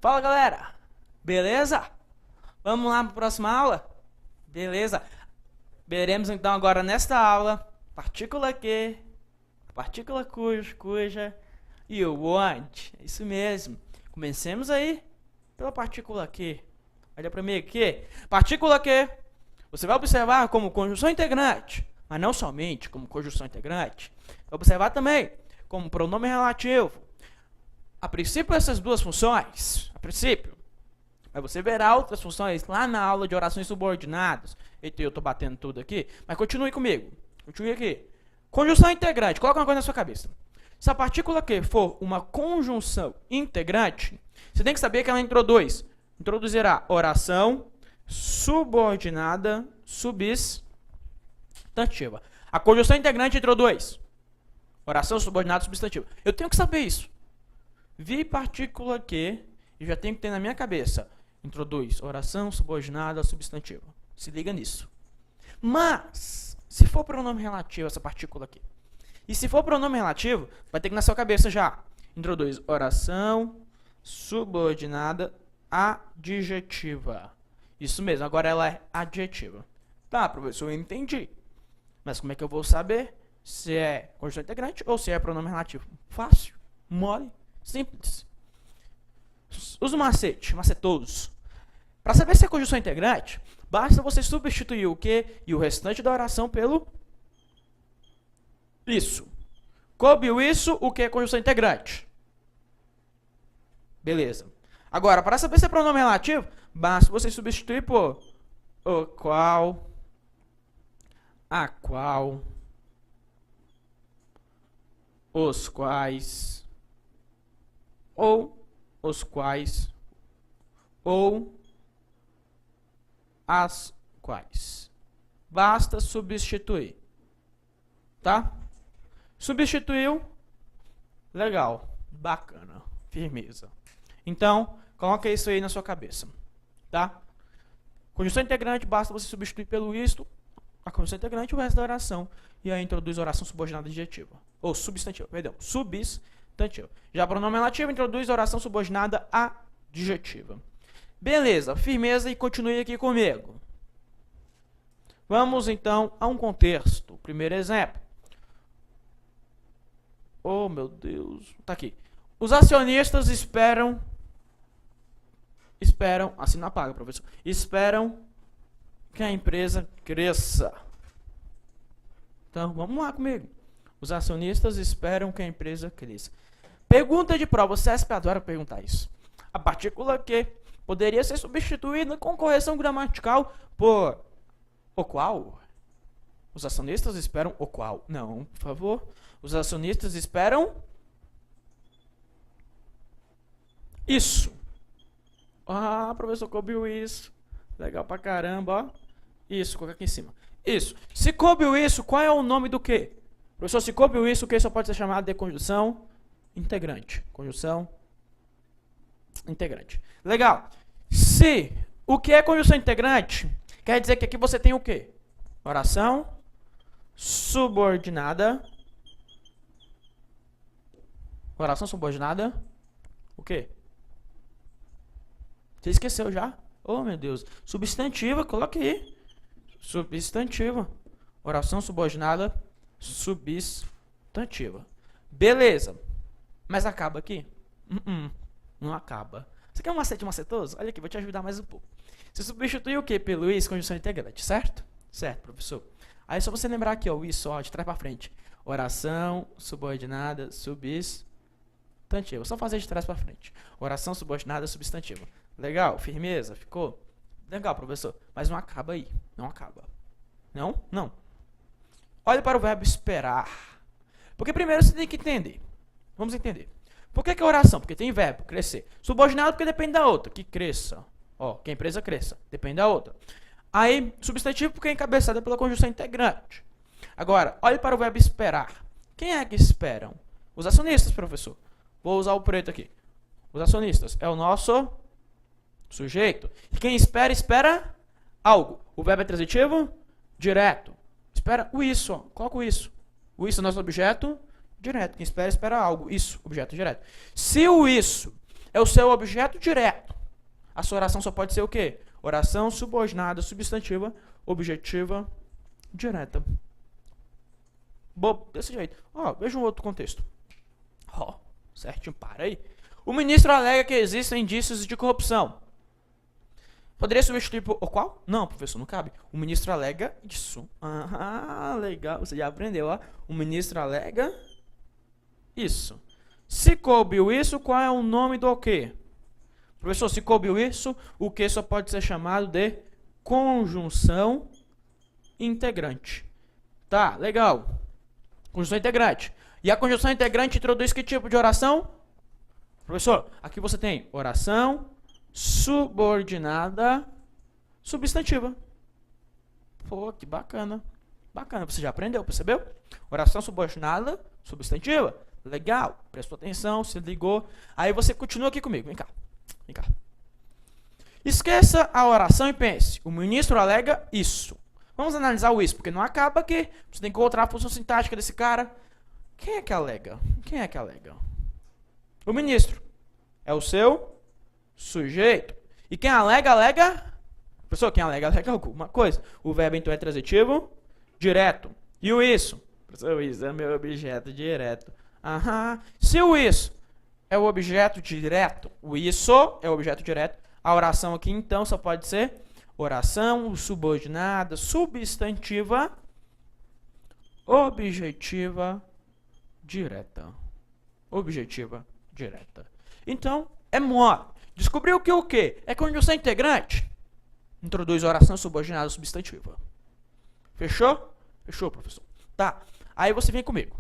Fala galera, beleza? Vamos lá para a próxima aula? Beleza? Veremos então agora nesta aula partícula que, partícula cuja e o onde. É isso mesmo. Comecemos aí pela partícula que. Olha para mim aqui. Partícula que você vai observar como conjunção integrante, mas não somente como conjunção integrante. Vai observar também como pronome relativo. A princípio, essas duas funções, a princípio, mas você verá outras funções lá na aula de orações subordinadas. Eita, eu tô batendo tudo aqui, mas continue comigo. Continue aqui. Conjunção integrante, coloca uma coisa na sua cabeça. Se a partícula que for uma conjunção integrante, você tem que saber que ela introduzirá oração subordinada substantiva. A conjunção integrante introduz oração subordinada substantiva. Eu tenho que saber isso. Vi partícula que, eu já tenho que ter na minha cabeça, introduz oração subordinada substantiva. Se liga nisso. Mas, se for pronome relativo essa partícula aqui, e se for pronome relativo, vai ter que na sua cabeça já, introduz oração subordinada adjetiva. Isso mesmo, agora ela é adjetiva. Tá, professor, eu entendi. Mas como é que eu vou saber se é conjunção integrante ou se é pronome relativo? Fácil, mole. Simples. Usa o macete, macetoso. Para saber se é conjunção integrante, basta você substituir o que e o restante da oração pelo isso. Coube o isso, o que é conjunção integrante. Beleza. Agora, para saber se é pronome relativo, basta você substituir por o qual, a qual, os quais, ou os quais, ou as quais. Basta substituir. Tá? Substituiu. Legal. Bacana. Firmeza. Então, coloca isso aí na sua cabeça. Tá? Conjunção integrante, basta você substituir pelo isto, a conjunção integrante e o resto da oração. E aí introduz oração subordinada adjetiva. Ou substantiva, perdão. Substantiva. Já pronome relativo introduz oração subordinada adjetiva. Beleza, firmeza e continue aqui comigo. Vamos então a um contexto. Primeiro exemplo. Oh, meu Deus. Tá aqui. Os acionistas esperam, assim não apaga, professor. Esperam que a empresa cresça. Então, vamos lá comigo. Os acionistas esperam que a empresa cresça. Pergunta de prova, o CESP adora perguntar isso. A partícula que poderia ser substituída com correção gramatical por o qual? Os acionistas esperam o qual? Não, por favor. Os acionistas esperam isso. Ah, professor, cobriu isso. Legal pra caramba, ó. Isso, coloca aqui em cima. Isso. Se cobriu isso, qual é o nome do quê? Professor, se cobriu isso, o que só pode ser chamado de conjunção integrante. Conjunção integrante. Legal. Se o que é conjunção integrante, quer dizer que aqui você tem o quê? Oração subordinada. Oração subordinada. O quê? Você esqueceu já? Oh, meu Deus. Substantiva, coloque aí. Substantiva. Oração subordinada substantiva. Beleza. Mas acaba aqui? Não acaba. Você quer um macete macetoso? Olha aqui, vou te ajudar mais um pouco. Você substitui o que pelo is, conjunção integrante, certo? Certo, professor. Aí é só você lembrar aqui, ó, o is, ó, de trás pra frente. Oração subordinada substantiva. Só fazer de trás pra frente. Oração subordinada substantiva. Legal? Firmeza? Ficou? Legal, professor. Mas não acaba aí. Não acaba. Não? Não. Olha para o verbo esperar. Porque primeiro você tem que entender. Vamos entender. Por que é oração? Porque tem verbo, crescer. Subordinado porque depende da outra, que cresça. Ó, que a empresa cresça. Depende da outra. Aí, substantivo porque é encabeçada pela conjunção integrante. Agora, olhe para o verbo esperar. Quem é que esperam? Os acionistas, professor. Vou usar o preto aqui. Os acionistas é o nosso sujeito. E quem espera, espera algo. O verbo é transitivo? Direto. Espera o isso, ó. Coloca o isso. O isso é nosso objeto direto. Quem espera, espera algo. Isso, objeto direto. Se o isso é o seu objeto direto. A sua oração só pode ser o quê? Oração subordinada, substantiva, objetiva, direta. Bom, desse jeito. Ó, veja um outro contexto. Ó, certinho, para aí. O ministro alega que existem indícios de corrupção. Poderia substituir por o qual? Não, professor, não cabe. O ministro alega isso. Ah, legal. Você já aprendeu, ó. O ministro alega isso. Se coube isso, qual é o nome do quê? Professor, se coube isso, o que só pode ser chamado de conjunção integrante. Tá, legal. Conjunção integrante. E a conjunção integrante introduz que tipo de oração? Professor, aqui você tem oração subordinada substantiva. Pô, que bacana. Bacana, você já aprendeu, percebeu? Oração subordinada substantiva. Legal, prestou atenção, se ligou. Aí você continua aqui comigo, vem cá. Vem cá. Esqueça a oração e pense. O ministro alega isso. Vamos analisar o isso, porque não acaba aqui. Você tem que encontrar a função sintática desse cara. Quem é que alega? Quem é que alega? O ministro. É o seu sujeito. E quem alega, alega... Professor, quem alega, alega alguma coisa. O verbo, então, é transitivo direto. E o isso? Professor, o isso é meu objeto direto. Aham. Se o isso é o objeto direto, o isso é o objeto direto, a oração aqui, então, só pode ser oração subordinada, substantiva, objetiva, direta. Objetiva, direta. Então, é mole. Descobriu que o quê? É conjunção integrante? Introduz oração subordinada substantiva. Fechou? Fechou, professor. Tá. Aí você vem comigo.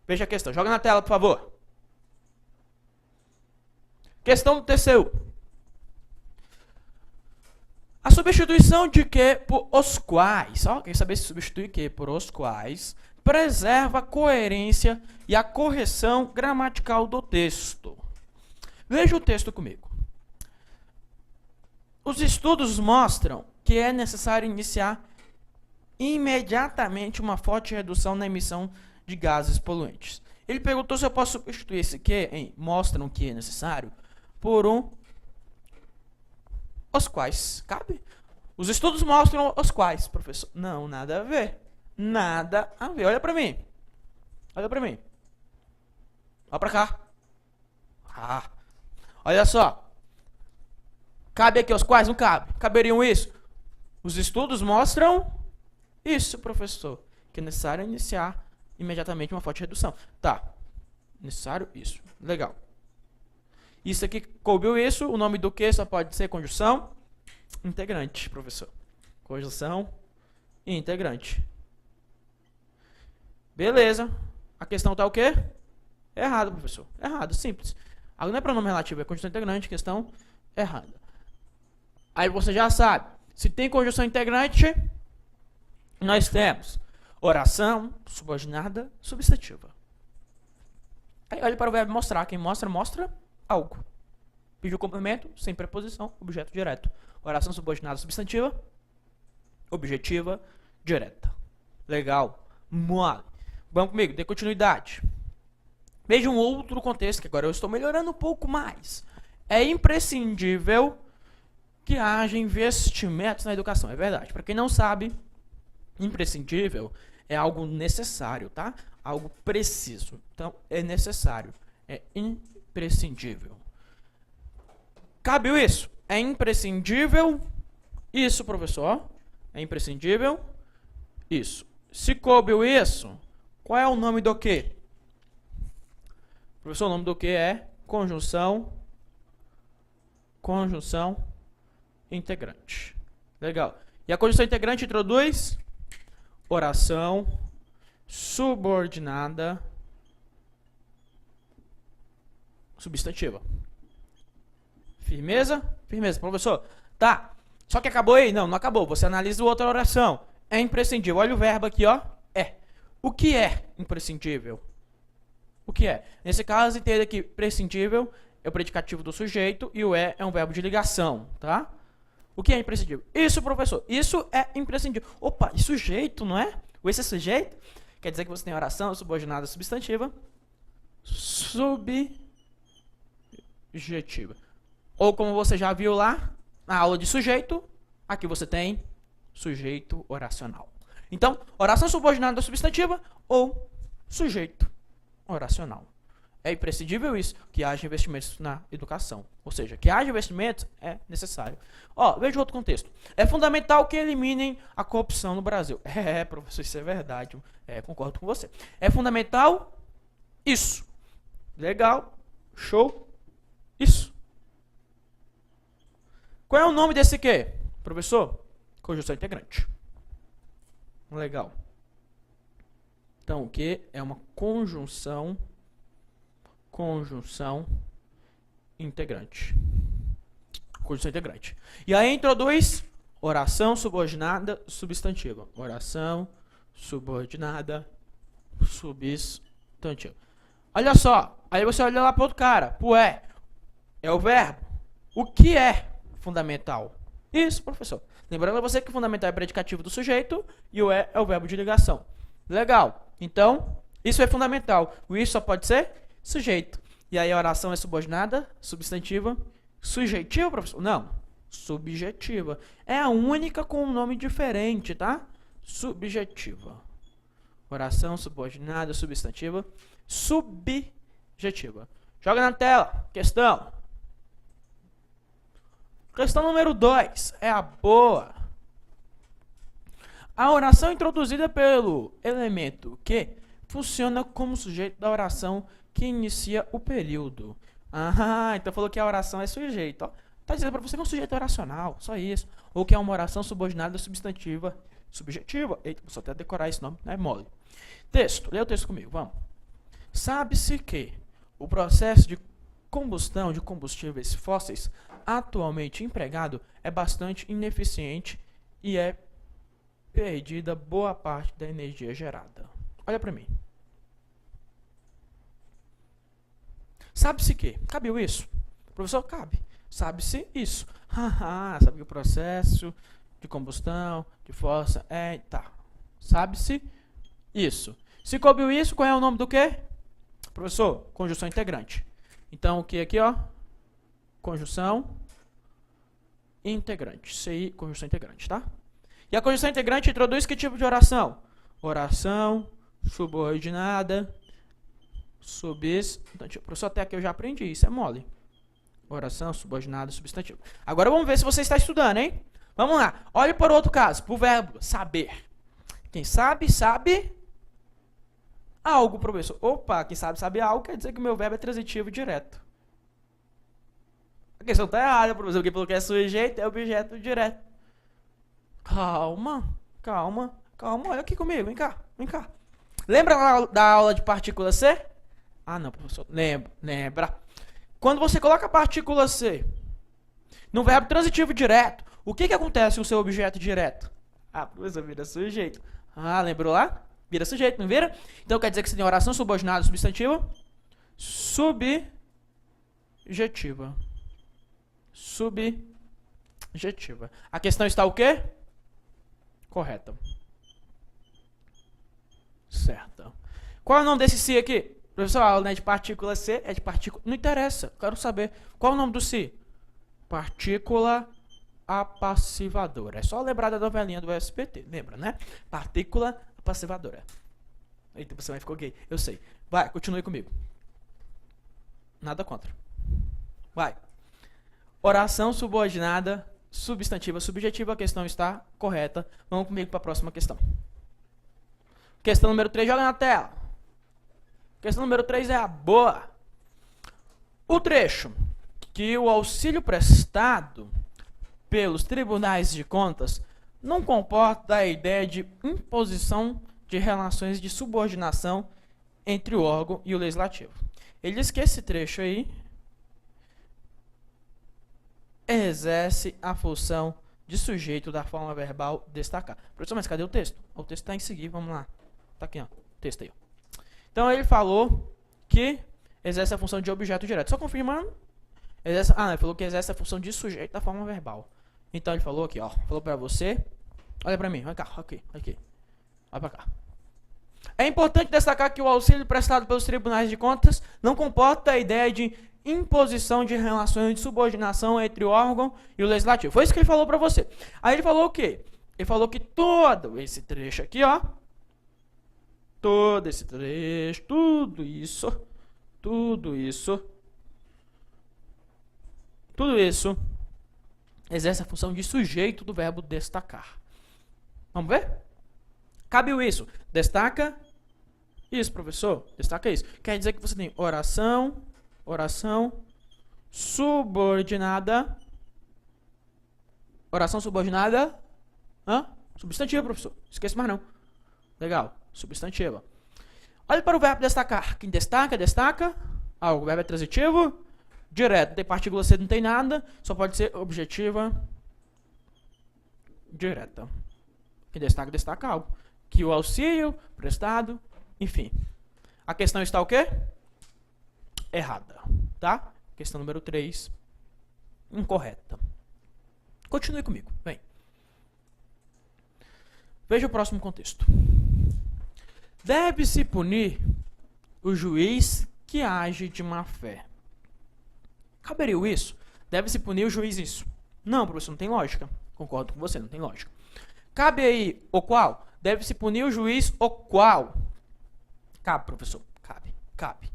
Veja a questão. Joga na tela, por favor. Questão do TCU. A substituição de que por os quais, ó, quer saber se substitui que por os quais, preserva a coerência e a correção gramatical do texto. Veja o texto comigo. Os estudos mostram que é necessário iniciar imediatamente uma forte redução na emissão de gases poluentes. Ele perguntou se eu posso substituir esse que em mostram que é necessário por um os quais. Cabe? Os estudos mostram os quais, professor. Não, nada a ver. Nada a ver. Olha pra mim. Olha pra mim. Olha pra cá. Ah. Olha só. Cabe aqui os quais? Não cabe. Caberiam isso? Os estudos mostram isso, professor. Que é necessário iniciar imediatamente uma forte redução. Tá. Necessário isso. Legal. Isso aqui cobriu isso. O nome do que só pode ser conjunção integrante, professor. Conjunção integrante. Beleza. A questão tá o quê? Errado, professor. Errado, simples. Não é pronome relativo, é conjunção integrante, questão errada. Aí você já sabe. Se tem conjunção integrante, nós temos oração subordinada substantiva. Aí olha para o verbo mostrar. Quem mostra, mostra algo. Pediu complemento, sem preposição, objeto direto. Oração subordinada substantiva, objetiva direta. Legal. Mole. Vamos comigo, dê continuidade. Veja um outro contexto, que agora eu estou melhorando um pouco mais. É imprescindível que haja investimentos na educação. É verdade. Para quem não sabe, imprescindível é algo necessário, tá? Algo preciso. Então, é necessário. É imprescindível. Cabe isso? É imprescindível? Isso, professor. É imprescindível? Isso. Se coube isso, qual é o nome do quê? Professor, o nome do que é conjunção integrante. Legal. E a conjunção integrante introduz oração subordinada substantiva. Firmeza? Firmeza, professor. Tá. Só que acabou aí? Não, não acabou. Você analisa outra oração. É imprescindível. Olha o verbo aqui, ó. É. O que é imprescindível? O que é? Nesse caso, entenda que prescindível é o predicativo do sujeito e o é um verbo de ligação, tá? O que é imprescindível? Isso, professor. Isso é imprescindível. Opa, e sujeito, não é? O esse é sujeito quer dizer que você tem oração subordinada substantiva. subjetiva. Ou como você já viu lá, na aula de sujeito, aqui você tem sujeito oracional. Então, oração subordinada substantiva ou sujeito oracional. É imprescindível isso, que haja investimentos na educação. Ou seja, que haja investimentos é necessário. Ó, veja outro contexto. É fundamental que eliminem a corrupção no Brasil. Professor, isso é verdade. Concordo com você. É fundamental isso. Legal. Show. Isso. Qual é o nome desse quê? Professor? Conjunção integrante. Legal. Então, o que é uma conjunção integrante. Conjunção integrante. E aí introduz oração subordinada substantiva. Oração subordinada substantiva. Olha só. Aí você olha lá para outro cara. Pro é o verbo. O que é fundamental? Isso, professor. Lembrando a você que o fundamental é predicativo do sujeito e o é o verbo de ligação. Legal. Então, isso é fundamental. O isso só pode ser sujeito. E aí a oração é subordinada, substantiva, sujeitiva, professor? Não, subjetiva. É a única com um nome diferente, tá? Subjetiva. Oração subordinada, substantiva, subjetiva. Joga na tela. Questão. Questão número 2. É a boa. A oração introduzida pelo elemento que funciona como sujeito da oração que inicia o período. Então falou que a oração é sujeito. Ó. Tá dizendo para você que é um sujeito oracional, só isso. Ou que é uma oração subordinada substantiva, subjetiva. Eita, só até decorar esse nome, não é mole. Texto, lê o texto comigo, vamos. Sabe-se que o processo de combustão de combustíveis fósseis atualmente empregado é bastante ineficiente e é perdida boa parte da energia gerada. Olha para mim. Sabe-se que? Cabe isso? Professor, cabe. Sabe-se isso. Sabe que o processo de combustão, de força, tá. Sabe-se isso. Se coube isso, qual é o nome do quê? Professor, conjunção integrante. Então, o que aqui, ó? Conjunção integrante. CI, conjunção integrante, tá? E a conjunção integrante introduz que tipo de oração? Oração subordinada substantiva. Professor, até aqui eu já aprendi, isso é mole. Oração subordinada substantiva. Agora vamos ver se você está estudando, hein? Vamos lá. Olhe para o outro caso, para o verbo saber. Quem sabe, sabe algo, professor. Opa, quem sabe, sabe algo, quer dizer que o meu verbo é transitivo direto. A questão está errada, professor, porque pelo que é sujeito é objeto direto. Calma. Olha aqui comigo, vem cá. Lembra da aula de partícula C? Não, professor, lembra. Quando você coloca a partícula C no verbo transitivo direto, o que acontece com o seu objeto direto? Professor, vira sujeito. Lembrou lá? Vira sujeito, não vira? Então quer dizer que você tem oração subordinada substantiva? Subjetiva. A questão está o quê? Correta. Certa. Qual é o nome desse si aqui? Professor, a aula não é de partícula C, é de partícula... Não interessa, quero saber. Qual é o nome do si? Partícula apassivadora. É só lembrar da novelinha do SBT, lembra, né? Partícula apassivadora. Eita, você ficou gay, eu sei. Vai, continue comigo. Nada contra. Vai. Oração subordinada, substantiva, subjetiva. A questão está correta. Vamos comigo para a próxima questão. Questão número 3, joga na tela. Questão número 3 é a boa. O trecho que o auxílio prestado pelos tribunais de contas não comporta a ideia de imposição de relações de subordinação entre o órgão e o legislativo. Ele diz que esse trecho aí exerce a função de sujeito da forma verbal destacar. Professor, mas cadê o texto? O texto está em seguir, vamos lá. Tá aqui, ó. O texto aí, ó. Então ele falou que exerce a função de objeto direto. Só confirmando. Ele falou que exerce a função de sujeito da forma verbal. Então ele falou aqui, ó. Falou pra você. Olha pra mim, vem cá, aqui. Olha pra cá. É importante destacar que o auxílio prestado pelos tribunais de contas não comporta a ideia de imposição de relações de subordinação entre o órgão e o legislativo. Foi isso que ele falou para você. Aí ele falou o quê? Ele falou que todo esse trecho aqui, ó, todo esse trecho, tudo isso exerce a função de sujeito do verbo destacar. Vamos ver? Cabe isso. Destaca isso, professor. Destaca isso. Quer dizer que você tem oração subordinada. Oração subordinada. Substantiva, professor. Esqueça mais não. Legal. Substantiva. Olha para o verbo destacar. Quem destaca, destaca. O verbo é transitivo. Direto. Não tem partícula C, não tem nada. Só pode ser objetiva. Direta. Quem destaca, destaca algo. Que o auxílio, prestado, enfim. A questão está o quê? Errada. Tá? Questão número 3. Incorreta. Continue comigo. Vem. Veja o próximo contexto. Deve-se punir o juiz que age de má fé. Caberia isso? Deve-se punir o juiz isso? Não, professor, não tem lógica. Concordo com você, não tem lógica. Cabe aí o qual? Deve-se punir o juiz o qual? Cabe, professor. Cabe.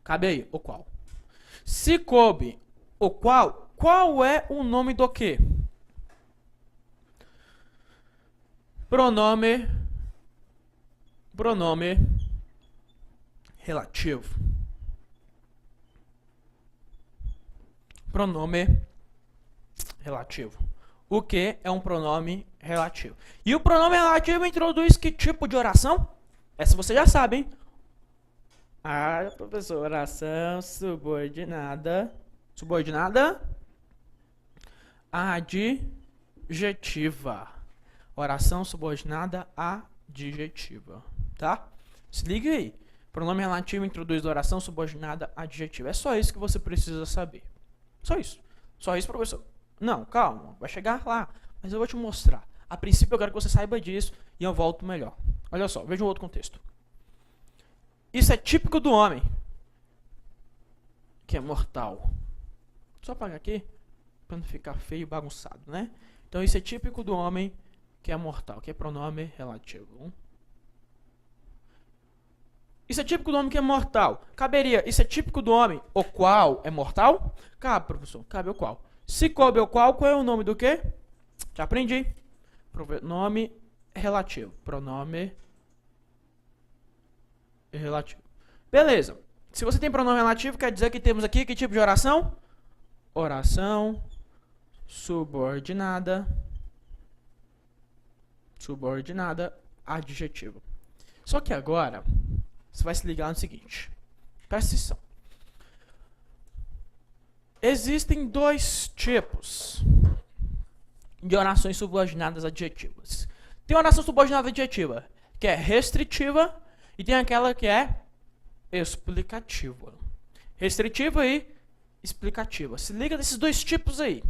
Cabe aí o qual. Se coube o qual, qual é o nome do quê? Pronome relativo. Pronome relativo. O que é um pronome relativo? E o pronome relativo introduz que tipo de oração? Essa você já sabe, hein? Professor, oração subordinada. Subordinada adjetiva. Oração subordinada adjetiva. Tá? Se liga aí. Pronome relativo introduz oração subordinada adjetiva. É só isso que você precisa saber. Só isso. Só isso, professor. Não, calma. Vai chegar lá. Mas eu vou te mostrar. A princípio eu quero que você saiba disso e eu volto melhor. Olha só, veja um outro contexto. Isso é típico do homem, que é mortal. Só apagar aqui, para não ficar feio e bagunçado, né? Então isso é típico do homem que é mortal, que é pronome relativo. Isso é típico do homem que é mortal. Caberia, isso é típico do homem, o qual é mortal? Cabe, professor, cabe o qual. Se coube o qual é o nome do quê? Já aprendi. Pronome relativo. Pronome relativo. Beleza. Se você tem pronome relativo, quer dizer que temos aqui que tipo de oração? Oração subordinada adjetivo. Só que agora você vai se ligar no seguinte. Presta atenção. Existem dois tipos de orações subordinadas adjetivas. Tem oração subordinada adjetiva que é restritiva e tem aquela que é explicativa. Restritiva e explicativa. Se liga nesses dois tipos aí.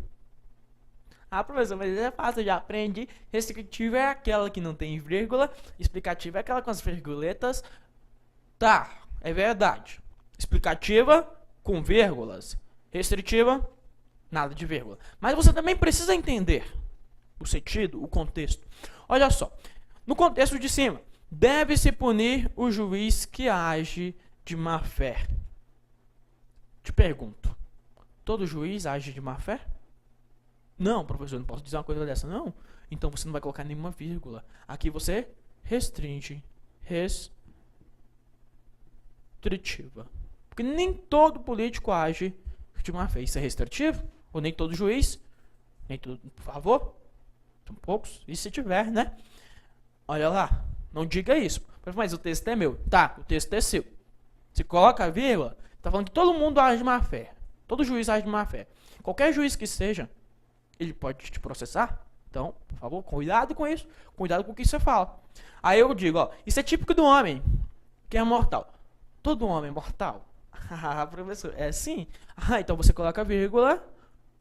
Professor, mas é fácil, eu já aprendi. Restritiva é aquela que não tem vírgula. Explicativa é aquela com as virguletas. Tá, é verdade. Explicativa com vírgulas. Restritiva, nada de vírgula. Mas você também precisa entender o sentido, o contexto. Olha só. No contexto de cima, deve-se punir o juiz que age de má fé. Te pergunto, todo juiz age de má fé? Não, professor, não posso dizer uma coisa dessa, não. Então você não vai colocar nenhuma vírgula. Aqui você restringe. Restritiva. Porque nem todo político age de má fé. Isso é restritivo? Ou nem todo juiz? Nem todo, por favor? São poucos. E se tiver, né? Olha lá. Não diga isso. Mas o texto é meu. Tá, o texto é seu. Se coloca a vírgula, tá falando que todo mundo age de má fé. Todo juiz age de má fé. Qualquer juiz que seja, ele pode te processar. Então, por favor, cuidado com isso. Cuidado com o que você fala. Aí eu digo, ó, isso é típico do homem que é mortal. Todo homem é mortal? Professor, é sim. Então você coloca a vírgula.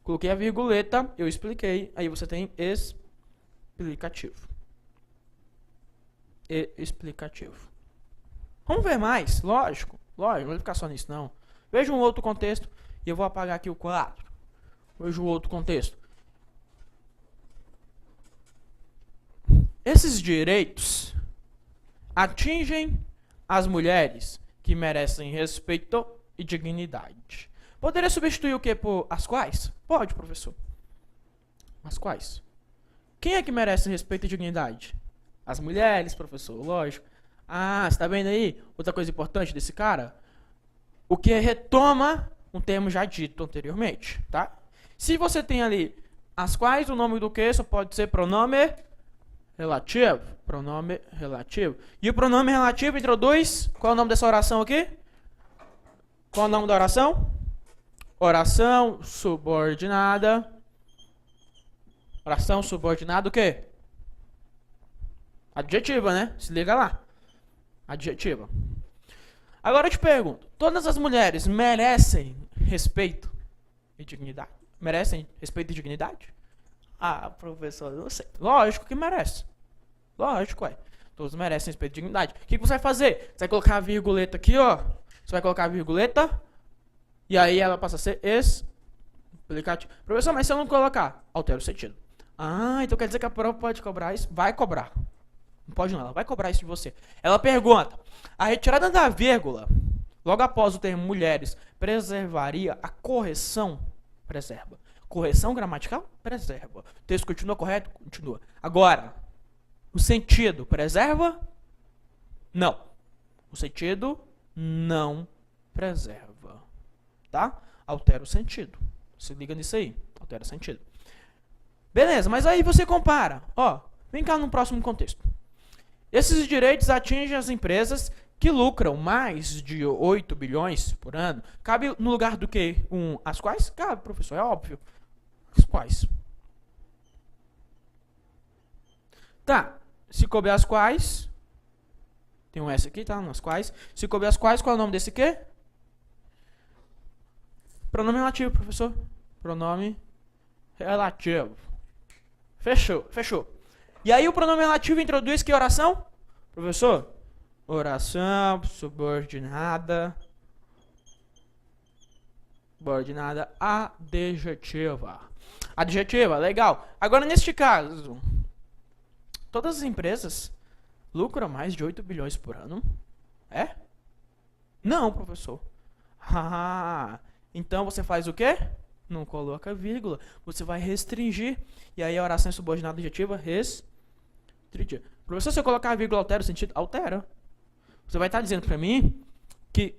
Coloquei a virguleta, eu expliquei. Aí você tem explicativo. Explicativo. Vamos ver mais? Lógico. Não vai ficar só nisso, não. Veja um outro contexto. E eu vou apagar aqui o quadro. Veja um outro contexto. Esses direitos atingem as mulheres que merecem respeito e dignidade. Poderia substituir o que por as quais? Pode, professor. As quais? Quem é que merece respeito e dignidade? As mulheres, professor, lógico. Ah, você tá vendo aí? Outra coisa importante desse cara? O que retoma um termo já dito anteriormente, tá? Se você tem ali as quais, o nome do que só pode ser pronome relativo. Pronome relativo. E o pronome relativo introduz... Qual é o nome dessa oração aqui? Qual é o nome da oração? Oração subordinada. Oração subordinada o quê? Adjetiva, né? Se liga lá. Adjetiva. Agora eu te pergunto. Todas as mulheres merecem respeito e dignidade? Merecem respeito e dignidade? Ah, professor, eu não sei. Lógico que merece. Lógico, ué. Todos merecem respeito e dignidade. O que você vai fazer? Você vai colocar a virguleta aqui, ó. Você vai colocar a virguleta. E aí ela passa a ser explicativo. Professor, mas se eu não colocar, altera o sentido. Ah, então quer dizer que a prova pode cobrar isso? Vai cobrar. Não pode não, ela vai cobrar isso de você. Ela pergunta, a retirada da vírgula, logo após o termo mulheres, preservaria a correção? Preserva. Correção gramatical? Preserva. O texto continua correto? Continua. Agora, o sentido preserva? Não. O sentido não preserva. Tá? Altera o sentido. Se liga nisso aí. Altera o sentido. Beleza, mas aí você compara. Ó, vem cá no próximo contexto. Esses direitos atingem as empresas que lucram mais de 8 bilhões por ano. Cabe no lugar do que? As quais? Cabe, professor, é óbvio. As quais? Tá, se couber as quais... Tem um S aqui, tá? Nas quais. Se couber as quais, qual é o nome desse quê? Pronome relativo, professor. Pronome relativo. Fechou, fechou. E aí o pronome relativo introduz que oração? Professor? Oração subordinada. Subordinada adjetiva. Adjetiva, legal. Agora neste caso, todas as empresas lucram mais de 8 bilhões por ano? É? Não, professor. Então você faz o quê? Não coloca vírgula. Você vai restringir. E aí a oração subordinada adjetiva restringir. Professor, se eu colocar a vírgula altera o sentido? Altera. Você vai estar dizendo para mim que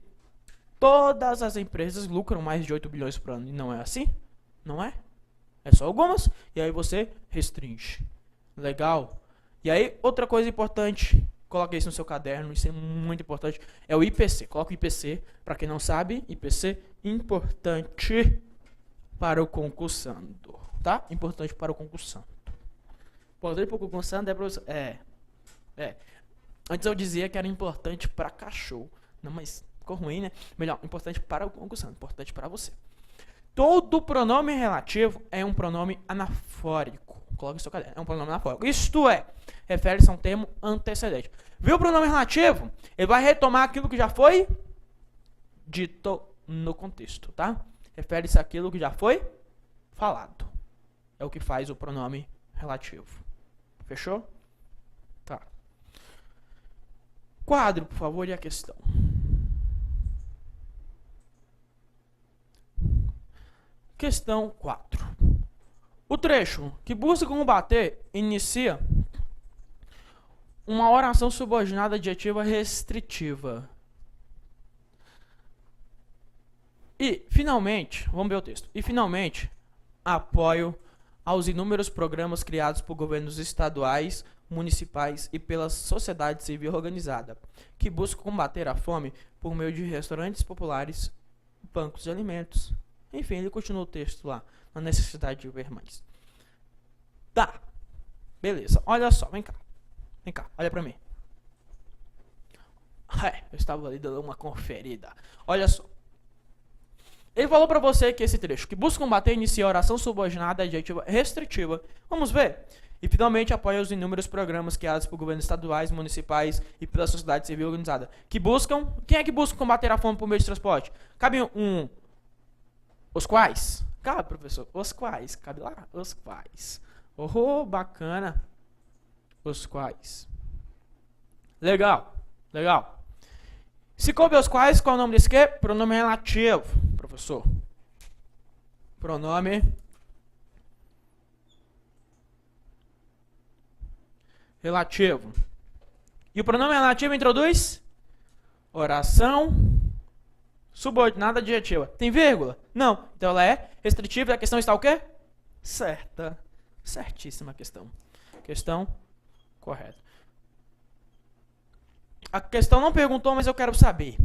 todas as empresas lucram mais de 8 bilhões por ano. E não é assim? Não é? É só algumas. E aí você restringe. Legal. E aí outra coisa importante. Coloque isso no seu caderno. Isso é muito importante. É o IPC. Coloca o IPC. Para quem não sabe, IPC importante para o concursando, tá? Importante para o concursando. Importante para o concursando é professor. Antes eu dizia que era importante para cachorro. Não, mas ficou ruim, né? Melhor, importante para o concursando, importante para você. Todo pronome relativo é um pronome anafórico. Coloque no seu caderno. É um pronome anafórico. Isto é, refere-se a um termo antecedente. Viu o pronome relativo? Ele vai retomar aquilo que já foi dito no contexto, tá? Refere-se àquilo que já foi falado. É o que faz o pronome relativo. Fechou? Tá. Quadro, por favor, e a questão. Questão 4. O trecho que busca combater inicia uma oração subordinada adjetiva restritiva. E, finalmente, vamos ver o texto. E, finalmente, apoio aos inúmeros programas criados por governos estaduais, municipais e pela sociedade civil organizada, que buscam combater a fome por meio de restaurantes populares, bancos de alimentos. Enfim, ele continua o texto lá, na necessidade de ver mais. Tá. Beleza. Olha só, vem cá. Vem cá, olha pra mim. Eu estava ali dando uma conferida. Olha só. Ele falou pra você que esse trecho, que busca combater, inicia a oração subordinada adjetiva restritiva. Vamos ver. E, finalmente, apoia os inúmeros programas criados por governos estaduais, municipais e pela sociedade civil organizada, que buscam... Quem é que busca combater a fome por meio de transporte? Cabe os quais? Cabe, professor. Os quais. Cabe lá? Os quais. Oh, bacana. Os quais. Legal. Legal. Se coube os quais, qual é o nome desse quê? Pronome relativo, professor. Pronome relativo. E o pronome relativo introduz oração subordinada adjetiva. Tem vírgula? Não. Então ela é restritiva e a questão está o quê? Certa. Certíssima questão. Questão correta. A questão não perguntou, mas eu quero saber.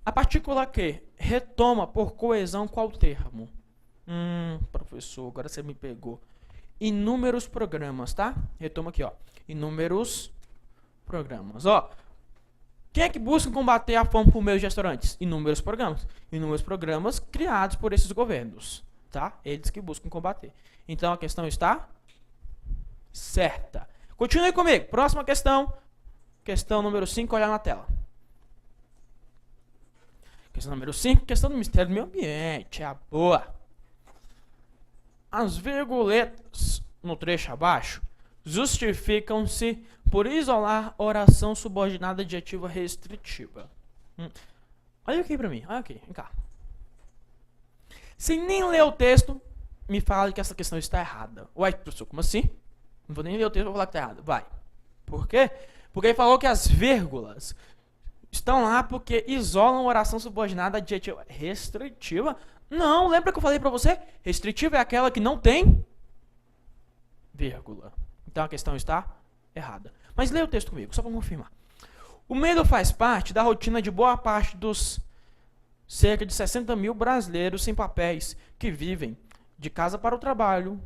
A partícula que retoma por coesão qual termo? Professor, agora você me pegou. Inúmeros programas, tá? Retoma aqui, ó. Inúmeros programas. Ó, quem é que busca combater a fome por meio de restaurantes? Inúmeros programas. Inúmeros programas criados por esses governos, tá? Eles que buscam combater. Então a questão está certa. Continue comigo. Próxima questão. Questão número 5, olha na tela. Questão número 5, questão do Ministério do Meio Ambiente. É a boa. As virguletas no trecho abaixo justificam-se por isolar oração subordinada adjetiva restritiva. Olha aqui pra mim, olha aqui, vem cá. Sem nem ler o texto, me fala que essa questão está errada. Ué, professor, como assim? Não vou nem ler o texto, vou falar que está errado. Vai. Por quê? Porque ele falou que as vírgulas estão lá porque isolam oração subordinada adjetiva restritiva. Não, lembra que eu falei pra você? Restritiva é aquela que não tem vírgula. Então a questão está errada. Mas leia o texto comigo, só para confirmar. O medo faz parte da rotina de boa parte dos cerca de 60 mil brasileiros sem papéis que vivem de casa para o trabalho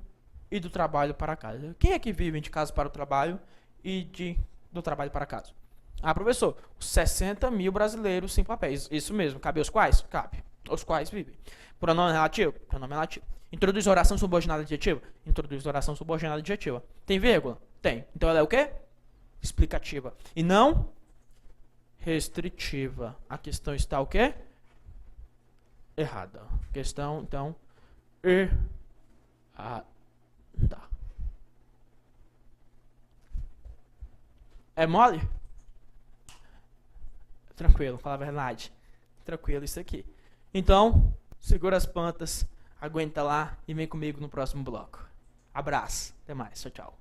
e do trabalho para casa. Quem é que vive de casa para o trabalho e do trabalho para casa? Ah, professor, 60 mil brasileiros sem papéis. Isso mesmo. Cabe os quais? Cabe. Os quais vivem. Pronome relativo? Pronome relativo. Introduz oração subordinada adjetiva? Introduz oração subordinada adjetiva. Tem vírgula? Tem. Então ela é o quê? Explicativa. E não restritiva. A questão está o quê? Errada. Questão, então, errada. É mole? Tranquilo, fala a verdade. Tranquilo isso aqui. Então, segura as pantas, aguenta lá e vem comigo no próximo bloco. Abraço, até mais, tchau, tchau.